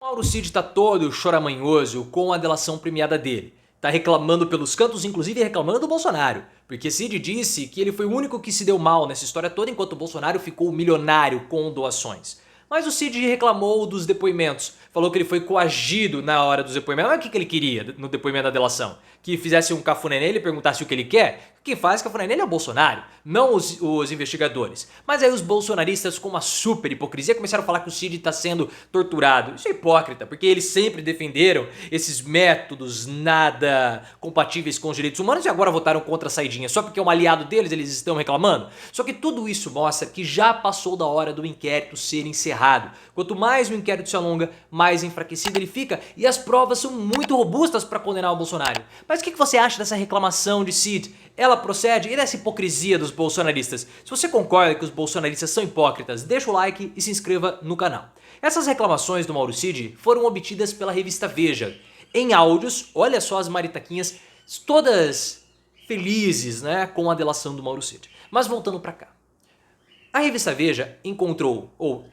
Mauro Cid tá todo choramanhoso com a delação premiada dele. Tá reclamando pelos cantos, inclusive reclamando do Bolsonaro. Porque Cid disse que ele foi o único que se deu mal nessa história toda enquanto o Bolsonaro ficou milionário com doações. Mas o Cid reclamou dos depoimentos. Falou que ele foi coagido na hora dos depoimentos. Mas o que ele queria no depoimento da delação? Que fizesse um cafuné nele e perguntasse o que ele quer? Quem faz cafuné nele é o Bolsonaro, não os investigadores. Mas aí os bolsonaristas, com uma super hipocrisia, começaram a falar que o Cid está sendo torturado. Isso é hipócrita, porque eles sempre defenderam esses métodos nada compatíveis com os direitos humanos e agora votaram contra a saidinha. Só porque é um aliado deles, eles estão reclamando? Só que tudo isso mostra que já passou da hora do inquérito ser encerrado. Quanto mais o inquérito se alonga, mais enfraquecido ele fica e as provas são muito robustas para condenar o Bolsonaro. Mas o que você acha dessa reclamação de Cid? Ela procede e dessa hipocrisia dos bolsonaristas? Se você concorda que os bolsonaristas são hipócritas, deixa o like e se inscreva no canal. Essas reclamações do Mauro Cid foram obtidas pela revista Veja. Em áudios, olha só as maritaquinhas, todas felizes, né, com a delação do Mauro Cid. Mas voltando para cá. A revista Veja encontrou, ou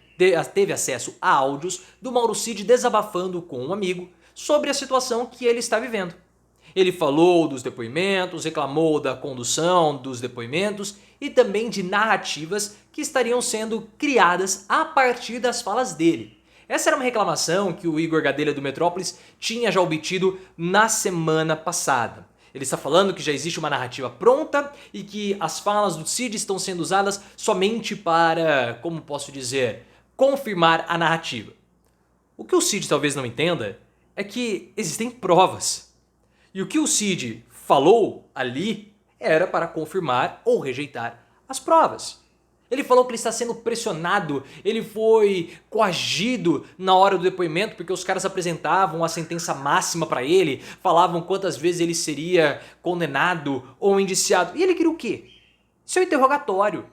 teve acesso a áudios do Mauro Cid desabafando com um amigo sobre a situação que ele está vivendo. Ele falou dos depoimentos, reclamou da condução dos depoimentos e também de narrativas que estariam sendo criadas a partir das falas dele. Essa era uma reclamação que o Igor Gadelha do Metrópolis tinha já obtido na semana passada. Ele está falando que já existe uma narrativa pronta e que as falas do Cid estão sendo usadas somente para, como posso dizer, confirmar a narrativa. O que o Cid talvez não entenda é que existem provas. E o que o Cid falou ali era para confirmar ou rejeitar as provas. Ele falou que ele está sendo pressionado, ele foi coagido na hora do depoimento porque os caras apresentavam a sentença máxima para ele, falavam quantas vezes ele seria condenado ou indiciado. E ele queria o quê? Seu interrogatório.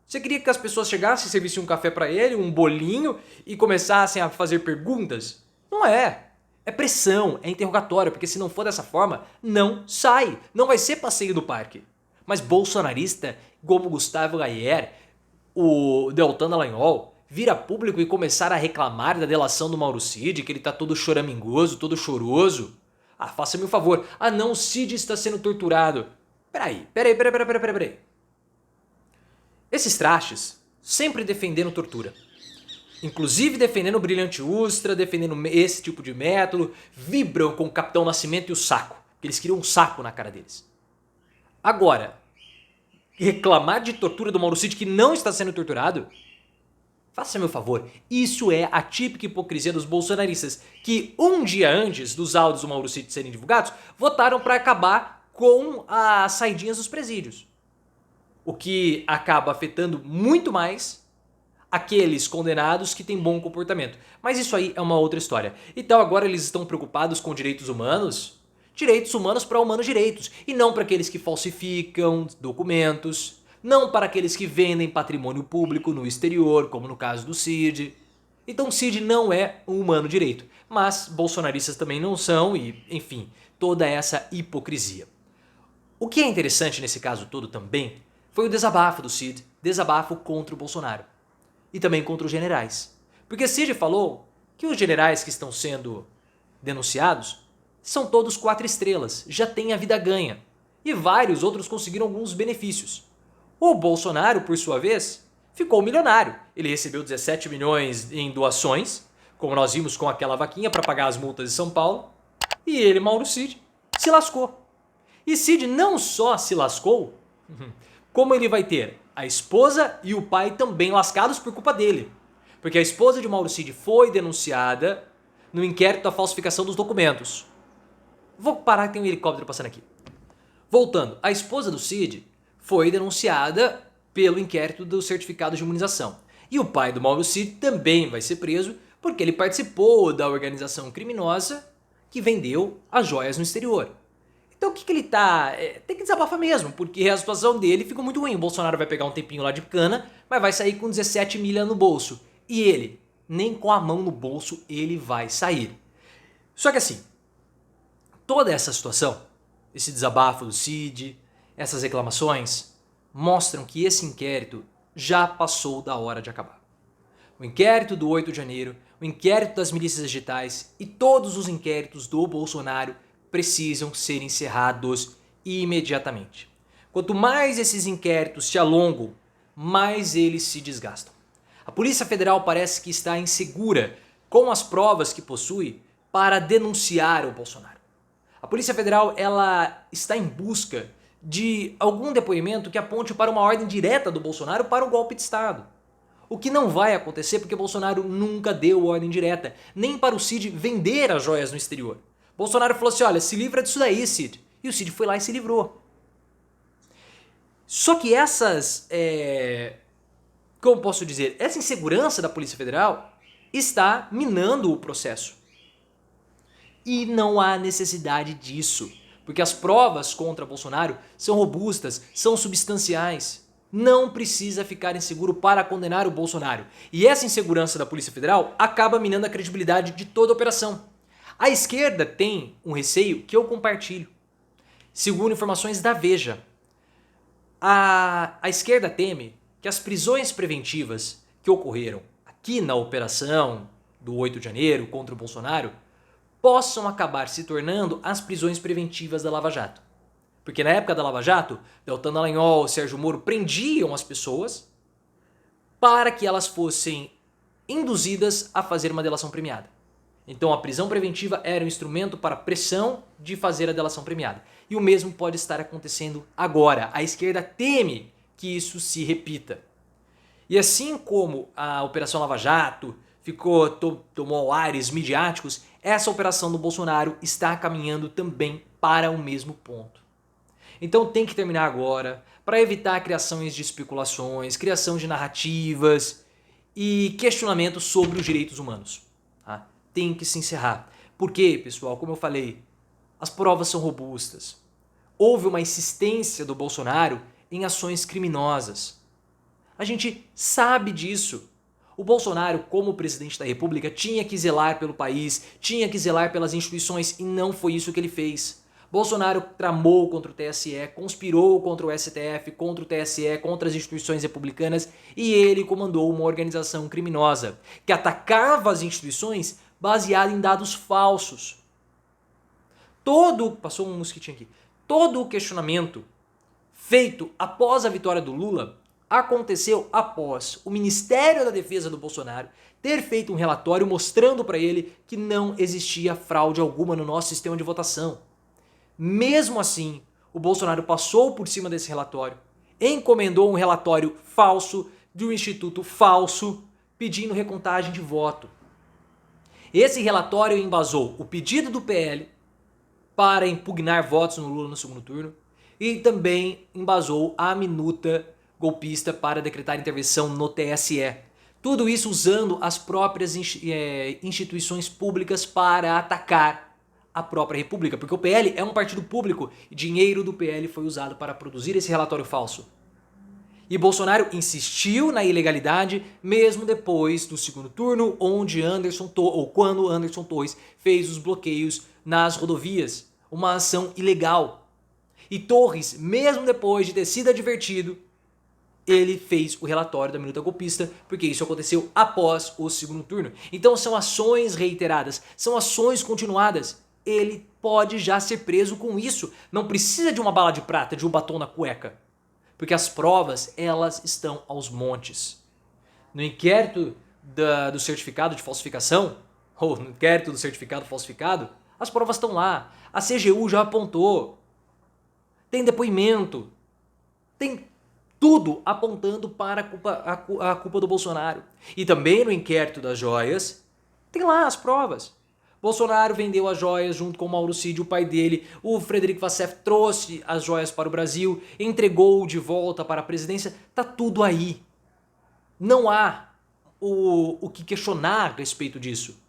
Você queria que as pessoas chegassem, servissem um café para ele, um bolinho e começassem a fazer perguntas? Não é. É pressão, é interrogatório, porque se não for dessa forma, não sai. Não vai ser passeio do parque. Mas bolsonarista, como Gustavo Gayer, o Deltan Dallagnol, vir a público e começar a reclamar da delação do Mauro Cid, que ele tá todo choramingoso, todo choroso. Ah, faça-me um favor. Ah não, o Cid está sendo torturado. Peraí. Esses trastes sempre defendendo tortura. Inclusive defendendo o Brilhante Ustra, defendendo esse tipo de método, vibram com o Capitão Nascimento e o saco, porque eles queriam um saco na cara deles. Agora, reclamar de tortura do Mauro Cid que não está sendo torturado? Faça meu favor, isso é a típica hipocrisia dos bolsonaristas, que um dia antes dos áudios do Mauro Cid serem divulgados, votaram para acabar com as saidinhas dos presídios. O que acaba afetando muito mais aqueles condenados que têm bom comportamento. Mas isso aí é uma outra história. Então agora eles estão preocupados com direitos humanos? Direitos humanos para humanos direitos, e não para aqueles que falsificam documentos, não para aqueles que vendem patrimônio público no exterior, como no caso do Cid. Então Cid não é um humano direito, mas bolsonaristas também não são e, enfim, toda essa hipocrisia. O que é interessante nesse caso todo também foi o desabafo do Cid, desabafo contra o Bolsonaro. E também contra os generais. Porque Cid falou que os generais que estão sendo denunciados são todos 4 estrelas, já têm a vida ganha. E vários outros conseguiram alguns benefícios. O Bolsonaro, por sua vez, ficou milionário. Ele recebeu 17 milhões em doações, como nós vimos com aquela vaquinha para pagar as multas de São Paulo. E ele, Mauro Cid, se lascou. E Cid não só se lascou, como ele vai ter a esposa e o pai também lascados por culpa dele. Porque a esposa de Mauro Cid foi denunciada no inquérito da falsificação dos documentos. Vou parar que tem um helicóptero passando aqui. Voltando, a esposa do Cid foi denunciada pelo inquérito do certificado de imunização. E o pai do Mauro Cid também vai ser preso porque ele participou da organização criminosa que vendeu as joias no exterior. Então o que ele tá... tem que desabafar mesmo, porque a situação dele ficou muito ruim. O Bolsonaro vai pegar um tempinho lá de cana, mas vai sair com 17 milha no bolso. E ele, nem com a mão no bolso, ele vai sair. Só que assim, toda essa situação, esse desabafo do Cid, essas reclamações, mostram que esse inquérito já passou da hora de acabar. O inquérito do 8 de janeiro, o inquérito das milícias digitais e todos os inquéritos do Bolsonaro precisam ser encerrados imediatamente. Quanto mais esses inquéritos se alongam, mais eles se desgastam. A Polícia Federal parece que está insegura com as provas que possui para denunciar o Bolsonaro. A Polícia Federal ela está em busca de algum depoimento que aponte para uma ordem direta do Bolsonaro para o golpe de Estado. O que não vai acontecer porque Bolsonaro nunca deu ordem direta, nem para o Cid vender as joias no exterior. Bolsonaro falou assim, olha, se livra disso daí, Cid. E o Cid foi lá e se livrou. Só que como posso dizer, essa insegurança da Polícia Federal está minando o processo. E não há necessidade disso, porque as provas contra Bolsonaro são robustas, são substanciais. Não precisa ficar inseguro para condenar o Bolsonaro. E essa insegurança da Polícia Federal acaba minando a credibilidade de toda a operação. A esquerda tem um receio que eu compartilho. Segundo informações da Veja, a esquerda teme que as prisões preventivas que ocorreram aqui na operação do 8 de janeiro contra o Bolsonaro possam acabar se tornando as prisões preventivas da Lava Jato. Porque na época da Lava Jato, Deltan Dallagnol, Sérgio Moro prendiam as pessoas para que elas fossem induzidas a fazer uma delação premiada. Então a prisão preventiva era um instrumento para pressão de fazer a delação premiada. E o mesmo pode estar acontecendo agora. A esquerda teme que isso se repita. E assim como a Operação Lava Jato tomou ares midiáticos, essa operação do Bolsonaro está caminhando também para o mesmo ponto. Então tem que terminar agora, para evitar criações de especulações, criação de narrativas e questionamentos sobre os direitos humanos. Tá? Tem que se encerrar. Porque, pessoal, como eu falei, as provas são robustas. Houve uma insistência do Bolsonaro em ações criminosas. A gente sabe disso. O Bolsonaro, como presidente da República, tinha que zelar pelo país, tinha que zelar pelas instituições e não foi isso que ele fez. Bolsonaro tramou contra o TSE, conspirou contra o STF, contra o TSE, contra as instituições republicanas e ele comandou uma organização criminosa que atacava as instituições baseada em dados falsos. Passou um mosquitinho aqui. Todo o questionamento feito após a vitória do Lula aconteceu após o Ministério da Defesa do Bolsonaro ter feito um relatório mostrando para ele que não existia fraude alguma no nosso sistema de votação. Mesmo assim, o Bolsonaro passou por cima desse relatório, encomendou um relatório falso de um instituto falso pedindo recontagem de voto. Esse relatório embasou o pedido do PL para impugnar votos no Lula no segundo turno e também embasou a minuta golpista para decretar intervenção no TSE. Tudo isso usando as próprias instituições públicas para atacar a própria República, porque o PL é um partido público e dinheiro do PL foi usado para produzir esse relatório falso. E Bolsonaro insistiu na ilegalidade mesmo depois do segundo turno, quando Anderson Torres fez os bloqueios nas rodovias, uma ação ilegal. E Torres, mesmo depois de ter sido advertido, ele fez o relatório da minuta golpista, porque isso aconteceu após o segundo turno. Então são ações reiteradas, são ações continuadas. Ele pode já ser preso com isso. Não precisa de uma bala de prata, de um batom na cueca. Porque as provas, elas estão aos montes. No inquérito do certificado de falsificação, ou no inquérito do certificado falsificado, as provas estão lá. A CGU já apontou. Tem depoimento. Tem tudo apontando para a culpa do Bolsonaro. E também no inquérito das joias, tem lá as provas. Bolsonaro vendeu as joias junto com o Mauro Cid, o pai dele. O Frederico Wassef trouxe as joias para o Brasil, entregou de volta para a presidência. Tá tudo aí. Não há o que questionar a respeito disso.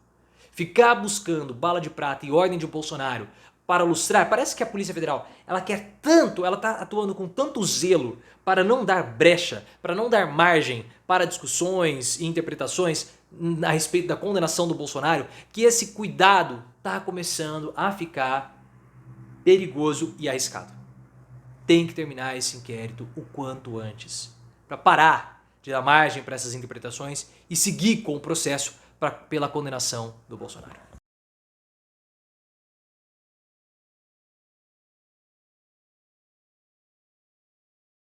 Ficar buscando bala de prata e ordem de Bolsonaro para lustrar, parece que a Polícia Federal, ela quer tanto, ela está atuando com tanto zelo para não dar brecha, para não dar margem para discussões e interpretações a respeito da condenação do Bolsonaro, que esse cuidado está começando a ficar perigoso e arriscado. Tem que terminar esse inquérito o quanto antes, para parar de dar margem para essas interpretações e seguir com o processo pela condenação do Bolsonaro.